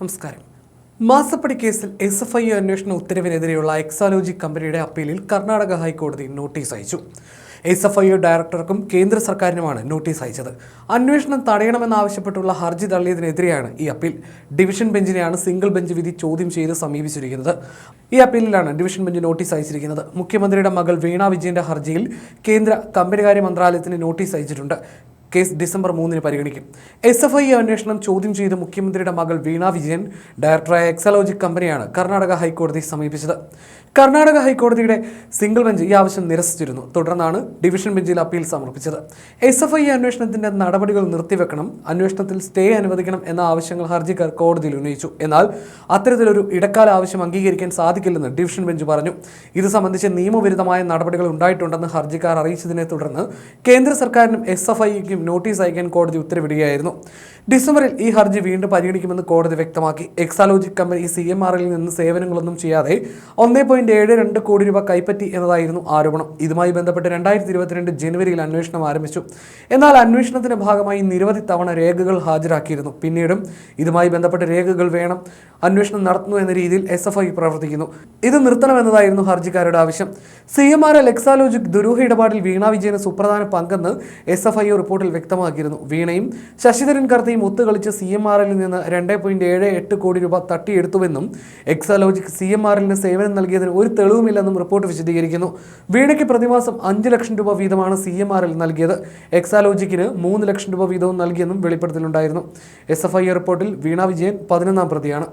നമസ്കാരം. മാസപ്പടി കേസിൽ SFI അന്വേഷണ ഉത്തരവിനെതിരെയുള്ള എക്സാലോജി കമ്പനിയുടെ അപ്പീലിൽ കർണാടക ഹൈക്കോടതി നോട്ടീസ് അയച്ചു. SFI ഡയറക്ടർക്കും കേന്ദ്ര സർക്കാരിനുമാണ് നോട്ടീസ് അയച്ചത്. അന്വേഷണം തടയണമെന്നാവശ്യപ്പെട്ടുള്ള ഹർജി തള്ളിയതിനെതിരെയാണ് ഈ അപ്പീൽ. ഡിവിഷൻ ബെഞ്ചിനെയാണ് സിംഗിൾ ബെഞ്ച് വിധി ചോദ്യം ചെയ്ത് സമീപിച്ചിരിക്കുന്നത്. ഈ അപ്പീലിലാണ് ഡിവിഷൻ ബെഞ്ച് നോട്ടീസ് അയച്ചിരിക്കുന്നത്. മുഖ്യമന്ത്രിയുടെ മകൾ വീണ വിജയന്റെ ഹർജിയിൽ കേന്ദ്ര കമ്പനികാര്യ മന്ത്രാലയത്തിന് നോട്ടീസ് അയച്ചിട്ടുണ്ട്. കേസ് ഡിസംബർ 3 പരിഗണിക്കും. SFI അന്വേഷണം ചോദ്യം ചെയ്ത് മുഖ്യമന്ത്രിയുടെ മകൾ വീണ വിജയൻ ഡയറക്ടറായ എക്സാലോജി കമ്പനിയാണ് കർണാടക ഹൈക്കോടതി സമീപിച്ചത്. കർണാടക ഹൈക്കോടതിയുടെ സിംഗിൾ ബെഞ്ച് ഈ ആവശ്യം നിരസിച്ചിരുന്നു. തുടർന്നാണ് ഡിവിഷൻ ബെഞ്ചിൽ അപ്പീൽ സമർപ്പിച്ചത്. SFI അന്വേഷണത്തിന്റെ നടപടികൾ നിർത്തിവെക്കണം, അന്വേഷണത്തിൽ സ്റ്റേ അനുവദിക്കണം എന്ന ആവശ്യങ്ങൾ ഹർജിക്കാർ കോടതിയിൽ ഉന്നയിച്ചു. എന്നാൽ അത്തരത്തിലൊരു ഇടക്കാല ആവശ്യം അംഗീകരിക്കാൻ സാധിക്കില്ലെന്ന് ഡിവിഷൻ ബെഞ്ച് പറഞ്ഞു. ഇത് സംബന്ധിച്ച് നിയമവിരുദ്ധമായ നടപടികൾ ഉണ്ടായിട്ടുണ്ടെന്ന് ഹർജിക്കാർ അറിയിച്ചതിനെ തുടർന്ന് കേന്ദ്ര സർക്കാരിനും SFIക്കും നോട്ടീസ് അയക്കാൻ കോടതി ഉത്തരവിടുകയായിരുന്നു. ഡിസംബറിൽ ഈ ഹർജി വീണ്ടും പരിഗണിക്കുമെന്ന് കോടതി വ്യക്തമാക്കി. എക്സാലോജിക് കമ്പനി CMRL നിന്ന് സേവനങ്ങളൊന്നും ചെയ്യാതെ 1.72 കോടി രൂപ കൈപ്പറ്റി എന്നതായിരുന്നു ആരോപണം. ഇതുമായി ബന്ധപ്പെട്ട് 2022 ജനുവരിയിൽ അന്വേഷണം ആരംഭിച്ചു. എന്നാൽ അന്വേഷണത്തിന്റെ ഭാഗമായി നിരവധി തവണ രേഖകൾ ഹാജരാക്കിയിരുന്നു. പിന്നീടും ഇതുമായി ബന്ധപ്പെട്ട രേഖകൾ വേണം, അന്വേഷണം നടത്തുന്നു എന്ന രീതിയിൽ SFI പ്രവർത്തിക്കുന്നു. ഇത് നിർത്തണമെന്നതായിരുന്നു ഹർജിക്കാരുടെ ആവശ്യം. CMRL എക്സാലോജിക് ദുരൂഹ ഇടപാടിൽ വീണ വിജയന് സുപ്രധാന പങ്കെന്ന് SFI റിപ്പോർട്ടിൽ വ്യക്തമാക്കിയിരുന്നു. വീണയും ശശിധരൻ കർത്തയും ഒത്തുകളിച്ച് CMRL നിന്ന് 2.78 കോടി രൂപ തട്ടിയെടുത്തുവെന്നും എക്സാലോജിക് CMRL സേവനം നൽകിയതിന് ഒരു തെളിവുമില്ലെന്നും റിപ്പോർട്ട് വിശദീകരിക്കുന്നു. വീണയ്ക്ക് പ്രതിമാസം 5 ലക്ഷം രൂപ വീതമാണ് CMRL നൽകിയത്. എക്സാലോജിക്കിന് 3 ലക്ഷം രൂപ വീതവും നൽകിയെന്നും വെളിപ്പെടുത്തലുണ്ടായിരുന്നു. SFI റിപ്പോർട്ടിൽ വീണ വിജയൻ 11ാം പ്രതിയാണ്.